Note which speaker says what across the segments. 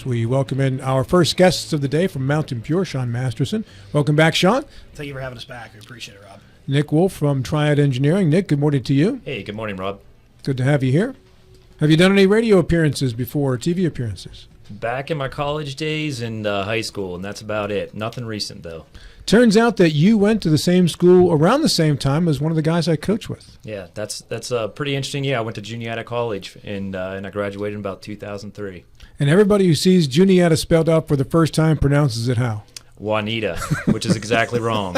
Speaker 1: as we welcome in our first guests of the day from Mountain Pure, Sean Masterson. Welcome back, Sean.
Speaker 2: Thank you for having us back. We appreciate it, Rob.
Speaker 1: Nick Wolfe from Triad Engineering. Nick, good morning to you.
Speaker 3: Hey, good morning, Rob.
Speaker 1: Good to have you here. Have you done any radio appearances before, TV appearances?
Speaker 3: Back in my college days and high school, and that's about it. Nothing recent, though.
Speaker 1: Turns out that you went to the same school around the same time as one of the guys I coach with.
Speaker 3: Yeah, that's pretty interesting. Yeah, I went to Juniata College, and I graduated in about 2003.
Speaker 1: And everybody who sees Juniata spelled out for the first time pronounces it how?
Speaker 3: Juanita, which is exactly wrong.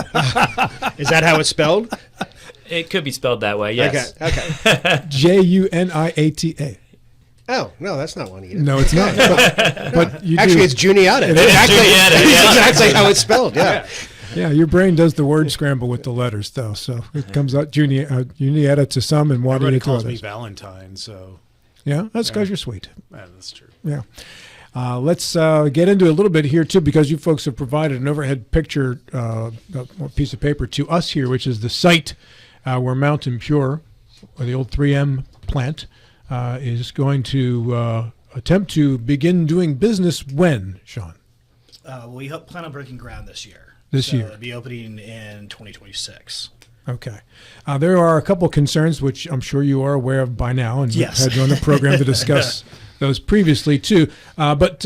Speaker 2: Is that how it's spelled?
Speaker 3: It could be spelled that way, yes.
Speaker 2: Okay.
Speaker 1: Juniata.
Speaker 2: Oh, no, that's not Juanita.
Speaker 1: No, it's not. But you
Speaker 2: Actually,
Speaker 1: do.
Speaker 2: it's Juniata.
Speaker 3: It is Juniata,
Speaker 2: It's exactly how it's spelled, yeah.
Speaker 1: Yeah, your brain does the word scramble with the letters, though. So it comes out Juniata to some and Juanita
Speaker 4: Everybody
Speaker 1: to
Speaker 4: calls
Speaker 1: others.
Speaker 4: me Valentine, so
Speaker 1: Yeah, that's because you're sweet.
Speaker 4: that's true.
Speaker 1: Yeah. Let's get into it a little bit here, too, because you folks have provided an overhead picture, a piece of paper to us here, which is the site where Mountain Pure, or the old 3M plant, is going to attempt to begin doing business when, Sean?
Speaker 2: We plan on breaking ground this year.
Speaker 1: This year.
Speaker 2: It'll be opening in 2026.
Speaker 1: Okay. There are a couple concerns, which I'm sure you are aware of by now, and
Speaker 2: Yes.
Speaker 1: we've had you on the program to discuss those previously, too. But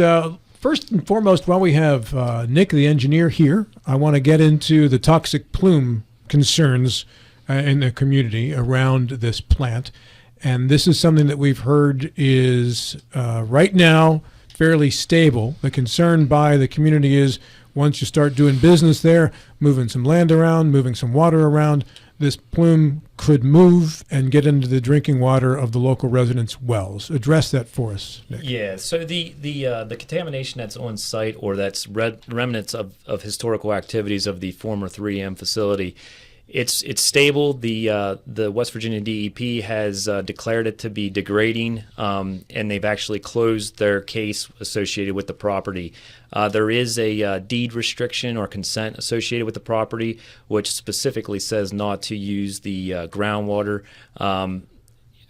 Speaker 1: first and foremost, while we have Nick, the engineer, here, I want to get into the toxic plume concerns in the community around this plant. And this is something that we've heard is right now fairly stable. The concern by the community is once you start doing business there, moving some land around, moving some water around, this plume could move and get into the drinking water of the local residents' wells. Address that for us, Nick.
Speaker 3: Yeah, so the contamination that's on site, or that's remnants of historical activities of the former 3M facility, it's stable. The West Virginia DEP has declared it to be degrading, and they've actually closed their case associated with the property. There is a deed restriction or consent associated with the property, which specifically says not to use the groundwater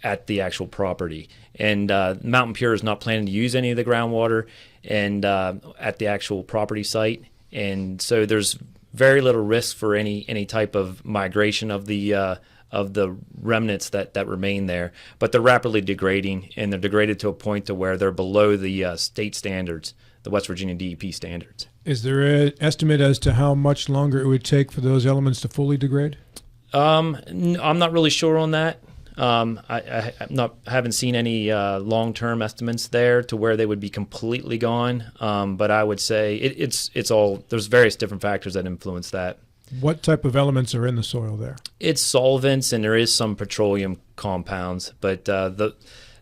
Speaker 3: at the actual property. And Mountain Pure is not planning to use any of the groundwater and at the actual property site. And so there's very little risk for any type of migration of the remnants that remain there. But they're rapidly degrading, and they're degraded to a point to where they're below the state standards, the West Virginia DEP standards.
Speaker 1: Is there an estimate as to how much longer it would take for those elements to fully degrade?
Speaker 3: I'm not really sure on that. I haven't seen any long-term estimates there to where they would be completely gone. But I would say it's all, there's various different factors that influence that.
Speaker 1: What type of elements are in the soil there?
Speaker 3: It's solvents, and there is some petroleum compounds. But the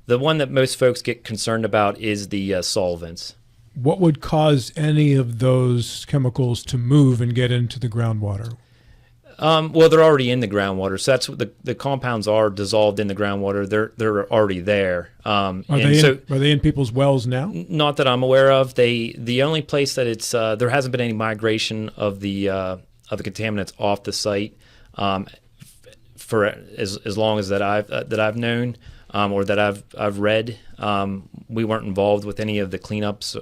Speaker 3: one that most folks get concerned about is the solvents.
Speaker 1: What would cause any of those chemicals to move and get into the groundwater?
Speaker 3: Well, they're already in the groundwater, so that's what the compounds are dissolved in the groundwater. They're already there.
Speaker 1: Are they in people's wells now?
Speaker 3: Not that I'm aware of. The only place that it's there hasn't been any migration of the contaminants off the site for as long as that I've known or that I've read. We weren't involved with any of the cleanups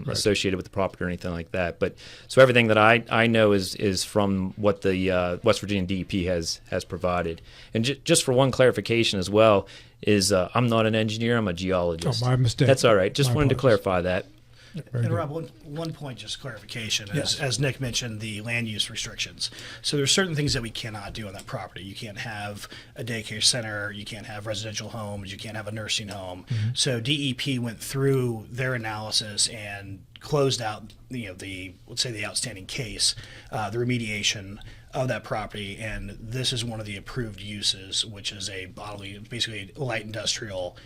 Speaker 3: associated with the property or anything like that. But so everything that I know is from what the West Virginia DEP has provided. And just for one clarification as well is I'm not an engineer. I'm a geologist.
Speaker 1: Oh, my mistake.
Speaker 3: That's all right. Just wanted to clarify that.
Speaker 2: And Rob, one point, just clarification, as Nick mentioned, the land use restrictions. So there's certain things that we cannot do on that property. You can't have a daycare center, you can't have residential homes, you can't have a nursing home. Mm-hmm. So DEP went through their analysis and closed out, let's say the outstanding case, the remediation of that property, and this is one of the approved uses, which is basically a light industrial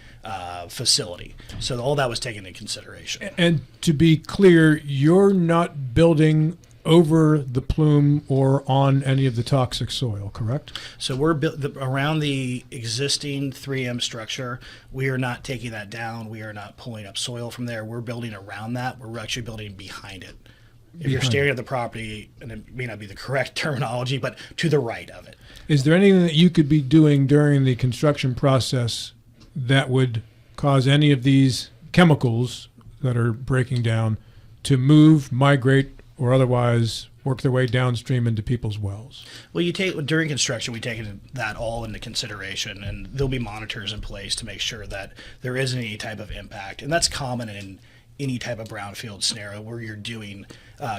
Speaker 2: facility. So all that was taken into consideration.
Speaker 1: And to be clear, you're not building over the plume or on any of the toxic soil, correct?
Speaker 2: So we're around the existing 3M structure. We are not taking that down. We are not pulling up soil from there. We're building around that. We're actually building behind it. If you're staring at the property, and it may not be the correct terminology, but to the right of it.
Speaker 1: Is there anything that you could be doing during the construction process that would cause any of these chemicals that are breaking down to move, migrate, or otherwise work their way downstream into people's wells?
Speaker 2: Well, during construction, we take that all into consideration, and there'll be monitors in place to make sure that there isn't any type of impact, and that's common in any type of brownfield scenario where you're doing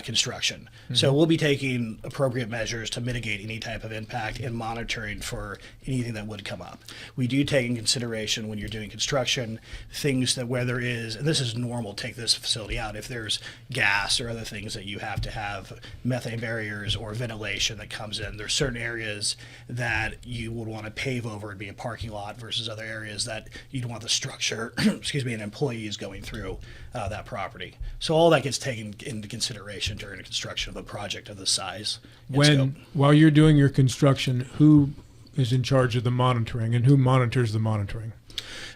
Speaker 2: construction. So we'll be taking appropriate measures to mitigate any type of impact and monitoring for anything that would come up. We do take in consideration when you're doing construction things that where there is, and this is normal, take this facility out, if there's gas or other things that you have to have methane barriers or ventilation that comes in, there's certain areas that you would want to pave over and be a parking lot versus other areas that you'd want the structure, and employees going through that property. So all that gets taken into consideration during the construction of a project of this size and scope.
Speaker 1: While you're doing your construction, who is in charge of the monitoring and who monitors the monitoring?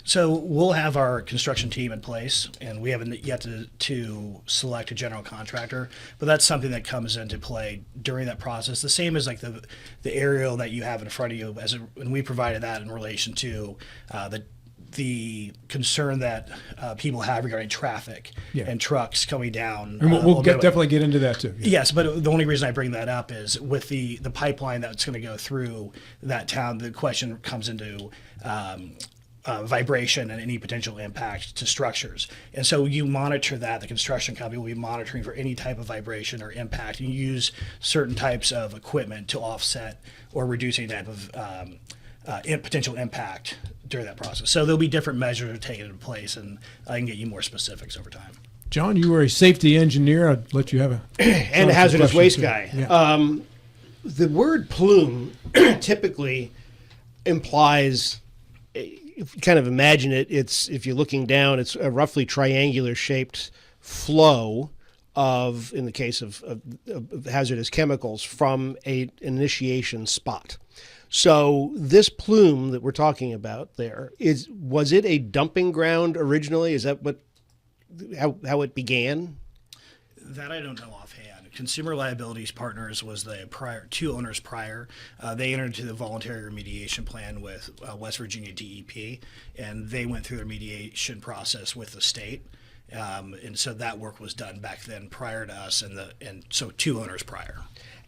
Speaker 2: So we'll have our construction team in place, and we haven't yet to select a general contractor, but that's something that comes into play during that process. The same as like the aerial that you have in front of you, and we provided that in relation to the concern that people have regarding traffic and trucks coming down.
Speaker 1: And we'll definitely get into that too.
Speaker 2: Yes, but the only reason I bring that up is with the pipeline that's going to go through that town, the question comes into vibration and any potential impact to structures. And so you monitor that. The construction company will be monitoring for any type of vibration or impact, and you use certain types of equipment to offset or reduce any type of potential impact during that process. So there'll be different measures taken into place, and I can get you more specifics over time.
Speaker 1: John, you are a safety engineer. I'd let you have
Speaker 5: and a hazardous waste
Speaker 1: too.
Speaker 5: guy.
Speaker 1: Yeah.
Speaker 5: The word plume typically implies, if you kind of imagine it, it's, if you're looking down, it's a roughly triangular shaped flow of, in the case of hazardous chemicals, from an initiation spot. So this plume that we're talking about there, was it a dumping ground originally? Is that how it began?
Speaker 2: That I don't know offhand. Consumer Liabilities Partners was the two owners prior. They entered into the voluntary remediation plan with West Virginia DEP, and they went through the remediation process with the state. And so that work was done back then prior to us, and so two owners prior.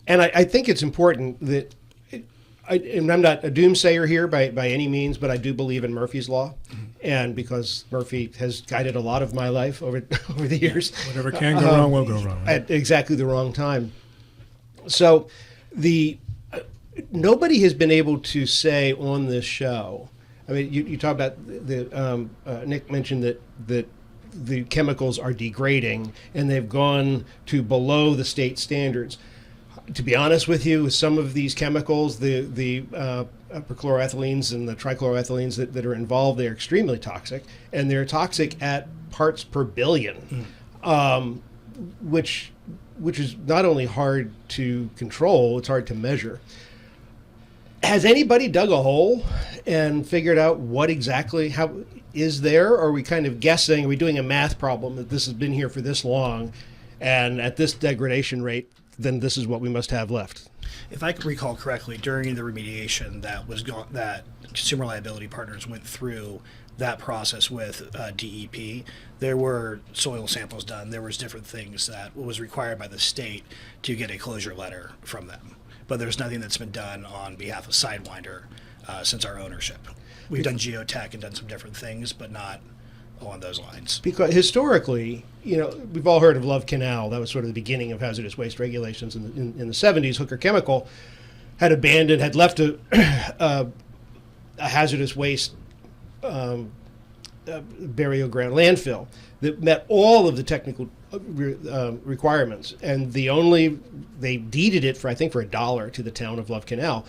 Speaker 5: And I think it's important that, and I'm not a doomsayer here by any means, but I do believe in Murphy's Law. And because Murphy has guided a lot of my life over the years.
Speaker 1: Whatever can go wrong will go wrong. Right?
Speaker 5: At exactly the wrong time. So nobody has been able to say on this show, I mean, you talk about Nick mentioned that the chemicals are degrading and they've gone to below the state standards. To be honest with you, with some of these chemicals, the perchloroethylenes and the trichloroethylenes that are involved, they're extremely toxic, and they're toxic at parts per billion, which is not only hard to control, it's hard to measure. Has anybody dug a hole and figured out what exactly how is there? Or are we kind of guessing? Are we doing a math problem that this has been here for this long, and at this degradation rate, then this is what we must have left?
Speaker 2: If I can recall correctly, during the remediation that Consumer Liability Partners went through that process with DEP, there were soil samples done. There was different things that was required by the state to get a closure letter from them. But there's nothing that's been done on behalf of Sidewinder since our ownership. We've done geotech and done some different things, but not along those lines.
Speaker 5: Because historically, we've all heard of Love Canal. That was sort of the beginning of hazardous waste regulations in the 70s. Hooker Chemical had left a hazardous waste burial ground landfill that met all of the technical requirements, and they deeded it for $1 to the town of Love Canal.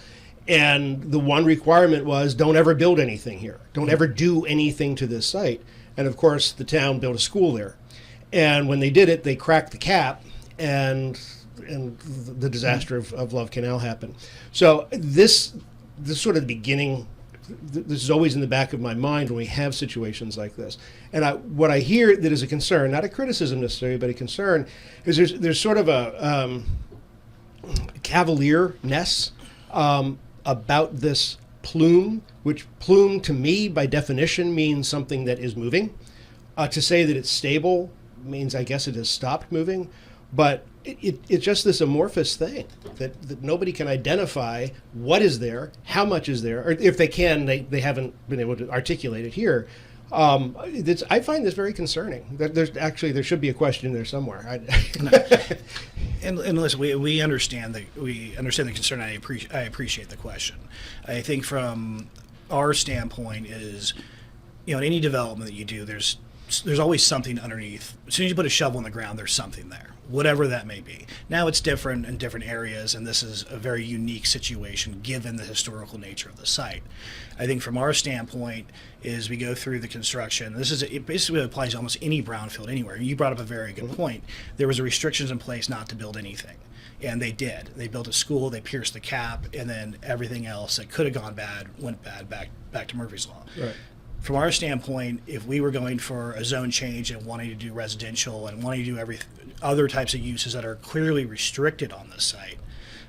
Speaker 5: And the one requirement was, don't ever build anything here. Don't ever do anything to this site. And of course, the town built a school there. And when they did it, they cracked the cap, and the disaster of Love Canal happened. So this sort of the beginning. This is always in the back of my mind when we have situations like this. And what I hear that is a concern, not a criticism necessarily, but a concern, is there's sort of a cavalierness about this plume, which plume to me by definition means something that is moving. To say that it's stable means I guess it has stopped moving, but it's just this amorphous thing that nobody can identify what is there, how much is there, or if they can, they haven't been able to articulate it here. I find this very concerning. There should be a question there somewhere.
Speaker 2: And listen, we understand the concern. I appreciate the question. I think from our standpoint is, in any development that you do, there's always something underneath. As soon as you put a shovel in the ground, there's something there, whatever that may be. Now it's different in different areas, and this is a very unique situation given the historical nature of the site. I think from our standpoint is we go through the construction. It basically applies to almost any brownfield anywhere. You brought up a very good point. There was restrictions in place not to build anything, and they did. They built a school, they pierced the cap, and then everything else that could have gone bad went bad back to Murphy's Law.
Speaker 5: Right.
Speaker 2: From our standpoint, if we were going for a zone change and wanting to do residential and wanting to do other types of uses that are clearly restricted on this site,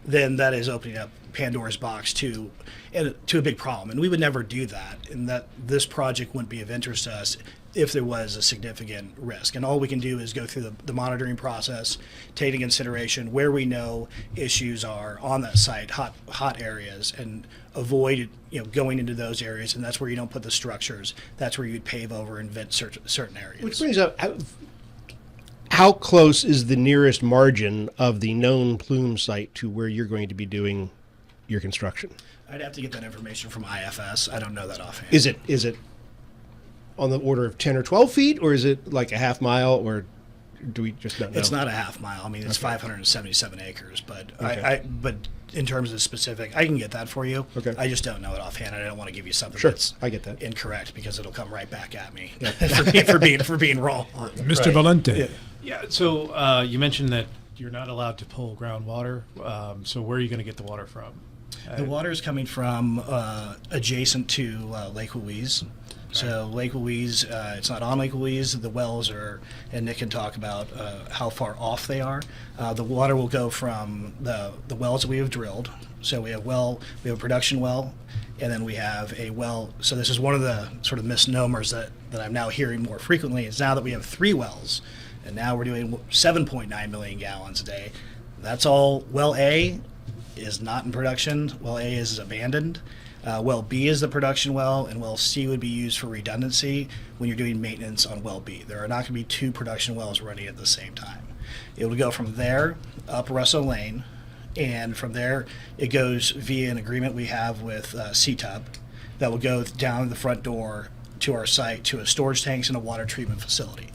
Speaker 2: then that is opening up Pandora's box to a big problem. And we would never do that, and that this project wouldn't be of interest to us if there was a significant risk. And all we can do is go through the monitoring process, take into consideration where we know issues are on that site, hot areas, and avoid going into those areas. And that's where you don't put the structures. That's where you'd pave over and vent certain areas.
Speaker 5: Which brings up, how close is the nearest margin of the known plume site to where you're going to be doing your construction?
Speaker 2: I'd have to get that information from IFS. I don't know that offhand.
Speaker 5: Is it on the order of 10 or 12 feet, or is it like a half mile, or do we just not know?
Speaker 2: It's not a half mile. I mean, it's 577 acres, but
Speaker 5: Okay.
Speaker 2: but in terms of specific, I can get that for you.
Speaker 5: Okay.
Speaker 2: I just don't know it offhand. I don't want to give you something
Speaker 5: Sure,
Speaker 2: that's
Speaker 5: I get that.
Speaker 2: incorrect because it'll come right back at me for being wrong.
Speaker 1: Mr. Valente.
Speaker 4: Yeah. So you mentioned that you're not allowed to pull groundwater. So where are you going to get the water from?
Speaker 2: The water is coming from adjacent to Lake Louise. So Lake Louise, it's not on Lake Louise. The wells are, and Nick can talk about how far off they are. The water will go from the wells that we have drilled. So we have a production well, and then we have a well. So this is one of the sort of misnomers that I'm now hearing more frequently. Is now that we have 3 wells, and now we're doing 7.9 million gallons a day. That's all. Well A is not in production. Well A is abandoned. Well B is the production well, and well C would be used for redundancy when you're doing maintenance on well B. There are not going to be 2 production wells running at the same time. It would go from there up Russell Lane, and from there it goes via an agreement we have with CTUB that will go down the front door to our site to a storage tanks and a water treatment facility.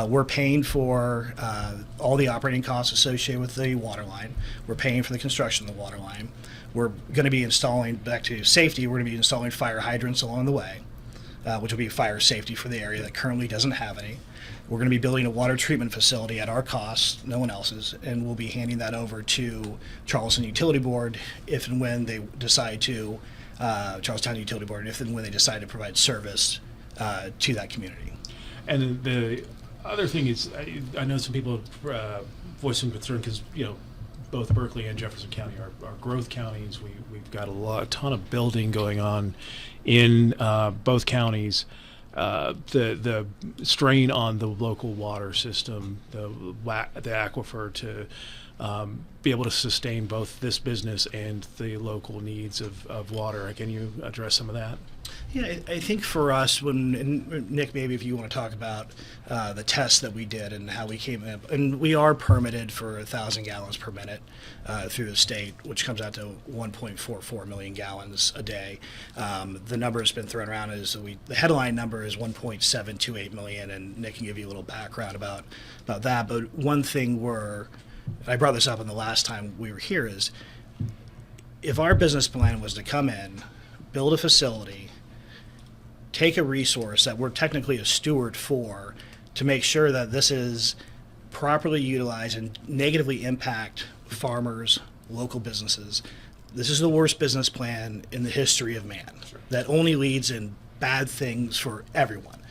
Speaker 2: We're paying for all the operating costs associated with the water line. We're paying for the construction of the water line. We're going to be installing, back to safety, we're going to be installing fire hydrants along the way, which will be fire safety for the area that currently doesn't have any. We're going to be building a water treatment facility at our cost, no one else's, and we'll be handing that over to Charleston Utility Board if and when they decide to, Charlestown Utility Board, if and when they decide to provide service to that community.
Speaker 4: And the other thing is, I know some people voice some concern because both Berkeley and Jefferson County are growth counties. We've got a ton of building going on in both counties. The strain on the local water system, the aquifer, to be able to sustain both this business and the local needs of water. Can you address some of that?
Speaker 2: Yeah, I think for us, and Nick, maybe if you want to talk about the tests that we did and how we came up, and we are permitted for 1,000 gallons per minute through the state, which comes out to 1.44 million gallons a day. The number has been thrown around as the headline number is 1.728 million, and Nick can give you a little background about that. But one thing I brought this up in the last time we were here, is if our business plan was to come in, build a facility, take a resource that we're technically a steward for to make sure that this is properly utilized and negatively impact farmers, local businesses. This is the worst business plan in the history of man. Sure. That only leads in bad things for everyone.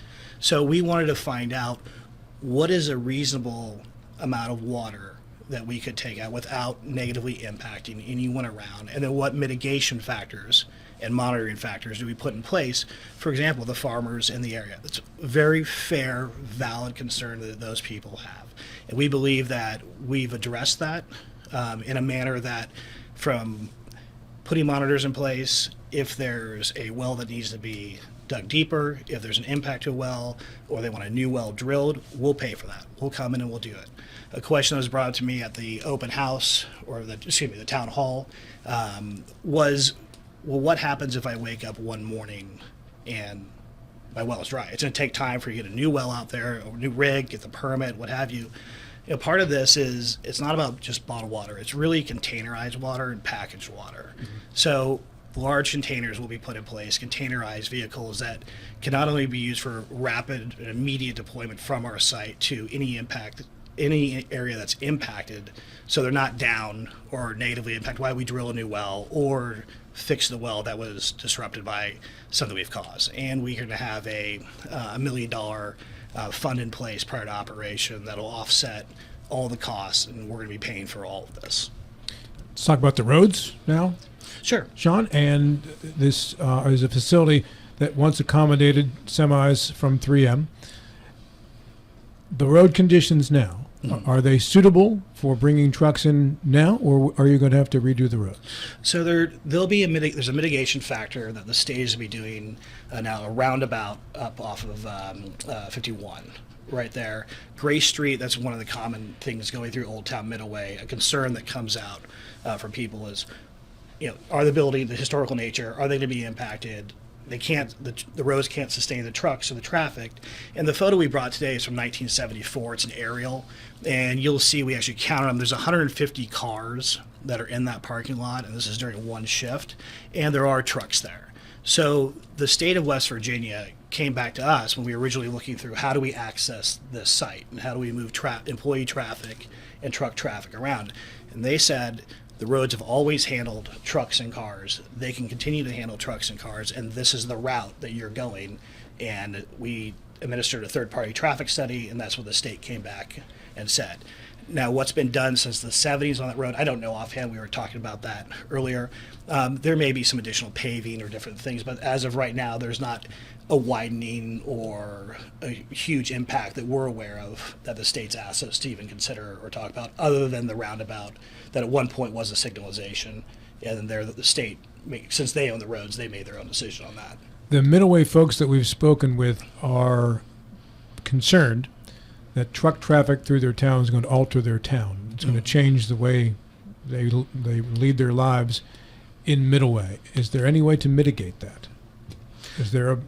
Speaker 2: So we wanted to find out what is a reasonable amount of water that we could take out without negatively impacting anyone around, and then what mitigation factors and monitoring factors do we put in place? For example, the farmers in the area. That's a very fair, valid concern that those people have. And we believe that we've addressed that in a manner that, from putting monitors in place, if there's a well that needs to be dug deeper, if there's an impact to a well, or they want a new well drilled, we'll pay for that. We'll come in and we'll do it. A question that was brought up to me at the open house, or the town hall, was, well, what happens if I wake up one morning and my well is dry? It's going to take time for you to get a new well out there, a new rig, get the permit, what have you. You know, part of this is, it's not about just bottled water. It's really containerized water and packaged water. Mm-hmm. So large containers will be put in place, containerized vehicles that can not only be used for rapid and immediate deployment from our site to any area that's impacted, so they're not down or negatively impacted while we drill a new well or fix the well that was disrupted by something we've caused. And we're going to have a $1 million fund in place prior to operation that'll offset all the costs, and we're going to be paying for all of this.
Speaker 1: Let's talk about the roads now,
Speaker 2: Sure.
Speaker 1: Sean. And this is a facility that once accommodated semis from 3M. The road conditions now, are they suitable for bringing trucks in now, or are you going to have to redo the road?
Speaker 2: So there'll be there's a mitigation factor that the state is going to be doing now, a roundabout up off of 51 right there. Gray Street, that's one of the common things going through Old Town Middleway. A concern that comes out from people is, are the historical nature, are they going to be impacted? They can't. The roads can't sustain the trucks or the traffic. And the photo we brought today is from 1974. It's an aerial, and you'll see we actually counted them. There's 150 cars that are in that parking lot, and this is during one shift. And there are trucks there. So the state of West Virginia came back to us when we were originally looking through how do we access this site and how do we move employee traffic and truck traffic around. And they said, the roads have always handled trucks and cars. They can continue to handle trucks and cars, and this is the route that you're going. And we administered a third-party traffic study, and that's what the state came back and said. Now, what's been done since the 70s on that road, I don't know offhand. We were talking about that earlier. There may be some additional paving or different things, but as of right now, there's not a widening or a huge impact that we're aware of that the state's asked us to even consider or talk about, other than the roundabout that at one point was a signalization, and then the state, since they own the roads, they made their own decision on that.
Speaker 1: The Middleway folks that we've spoken with are concerned that truck traffic through their town is going to alter their town. It's going to change the way they lead their lives in Middleway. Is there any way to mitigate that? Is there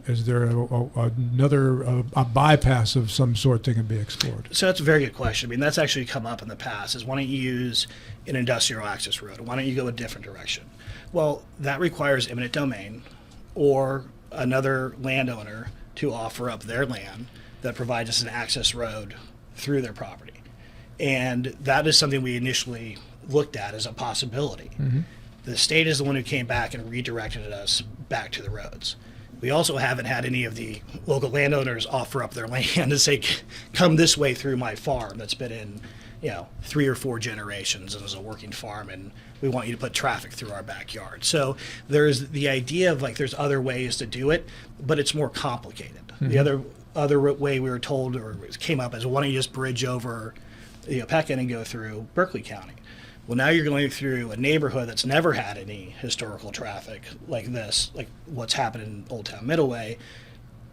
Speaker 1: another bypass of some sort that can be explored?
Speaker 2: So that's a very good question. I mean, that's actually come up in the past, is why don't you use an industrial access road? Why don't you go a different direction? Well, that requires eminent domain or another landowner to offer up their land that provides us an access road through their property. And that is something we initially looked at as a possibility. Mm-hmm. The state is the one who came back and redirected us back to the roads. We also haven't had any of the local landowners offer up their land and say, come this way through my farm that's been in, 3 or 4 generations and is a working farm, and we want you to put traffic through our backyard. So there's the idea of there's other ways to do it, but it's more complicated. Mm-hmm. The other way we were told or came up is, why don't you just bridge over Pekin and go through Berkeley County? Well, now you're going through a neighborhood that's never had any historical traffic like this, like what's happened in Old Town Middleway,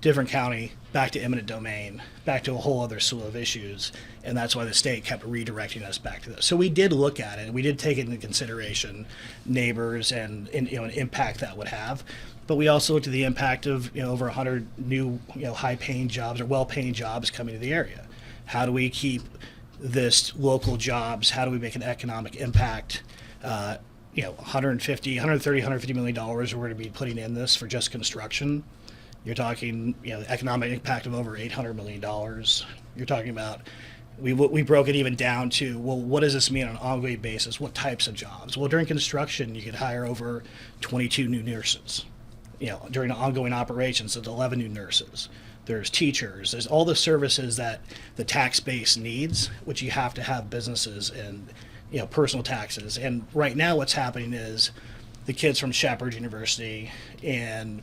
Speaker 2: different county, back to eminent domain, back to a whole other slew of issues, and that's why the state kept redirecting us back to this. So we did look at it, and we did take into consideration neighbors and an impact that would have. But we also looked at the impact of over 100 new high-paying jobs or well-paying jobs coming to the area. How do we keep this local jobs? How do we make an economic impact? $130, $150 million we're going to be putting in this for just construction. You're talking, the economic impact of over $800 million. You're talking about, we broke it even down to, well, what does this mean on an ongoing basis? What types of jobs? Well, during construction, you could hire over 22 new nurses. During the ongoing operations, it's 11 new nurses. there's teachers, there's all the services that the tax base needs, which you have to have businesses and personal taxes. And right now what's happening is the kids from Shepherd University, and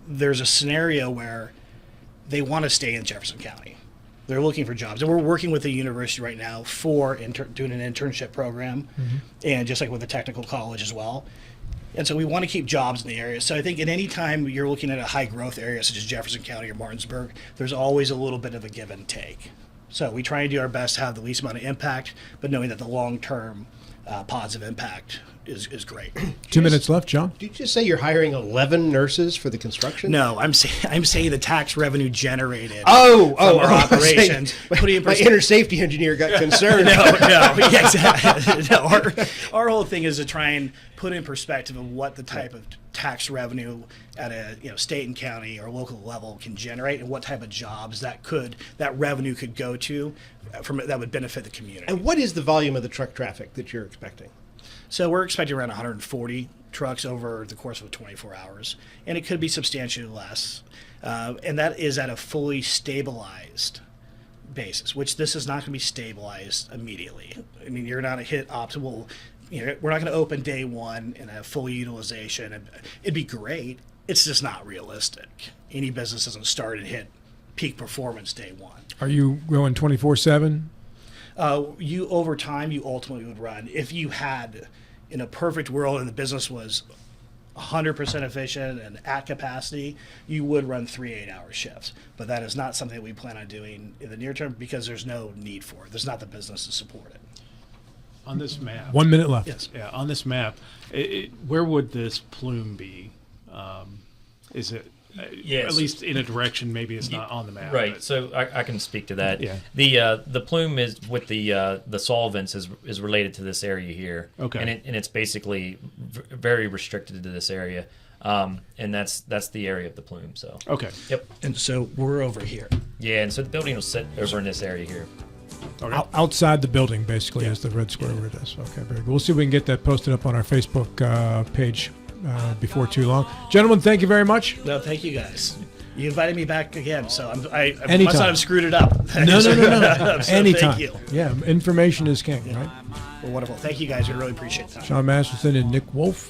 Speaker 2: there's a scenario where they want to stay in Jefferson County. They're looking for jobs, and we're working with the university right now for doing an internship program, and just like with the technical college as well. And so we want to keep jobs in the area. So I think at any time you're looking at a high growth area such as Jefferson County or Martinsburg, there's always a little bit of a give and take. So we try and do our best to have the least amount of impact, but knowing that the long term positive impact is great.
Speaker 1: 2 minutes left, John.
Speaker 5: Did you just say you're hiring 11 nurses for the construction?
Speaker 2: No, I'm saying the tax revenue generated from
Speaker 5: our
Speaker 2: our operations. Putting in
Speaker 5: my inner safety engineer got concerned.
Speaker 2: yeah, exactly. No, our whole thing is to try and put in perspective of what the type of tax revenue at a state and county or local level can generate, and what type of jobs that revenue could go to that would benefit the community.
Speaker 5: And what is the volume of the truck traffic that you're expecting?
Speaker 2: So we're expecting around 140 trucks over the course of 24 hours, and it could be substantially less. And that is at a fully stabilized basis, which this is not going to be stabilized immediately. I mean, you're not going to hit optimal. We're not going to open day one and have full utilization. And it'd be great. It's just not realistic. Any business doesn't start and hit peak performance day one.
Speaker 1: Are you going 24/7?
Speaker 2: You over time, you ultimately would run, if you had, in a perfect world and the business was 100% efficient and at capacity, you would run 3 8-hour shifts. But that is not something that we plan on doing in the near term because there's no need for it. There's not the business to support it.
Speaker 4: On this map.
Speaker 1: 1 minute left.
Speaker 2: Yes.
Speaker 4: Yeah, on this map, where would this plume be? Is it
Speaker 3: Yes.
Speaker 4: at least in a direction maybe it's not on the map?
Speaker 3: Right.
Speaker 4: but-
Speaker 3: So I can speak to that.
Speaker 4: Yeah.
Speaker 3: The plume is with the solvents is related to this area here.
Speaker 4: Okay.
Speaker 3: And it's basically very restricted to this area. And that's the area of the plume. So.
Speaker 4: Okay.
Speaker 3: Yep.
Speaker 2: And so we're over here.
Speaker 3: Yeah. And so the building will sit over in this area here.
Speaker 4: Okay.
Speaker 1: Outside the building, basically, is the red square where it is. Okay, very good. We'll see if we can get that posted up on our Facebook page before too long. Gentlemen, thank you very much.
Speaker 2: No, thank you guys. You invited me back again, so I
Speaker 1: Anytime.
Speaker 2: must not have screwed it up.
Speaker 1: No.
Speaker 2: So
Speaker 1: Anytime.
Speaker 2: Thank you.
Speaker 1: Yeah, information is king, right?
Speaker 2: Well, wonderful. Thank you guys. We really appreciate that.
Speaker 1: Sean Masterson and Nick Wolfe.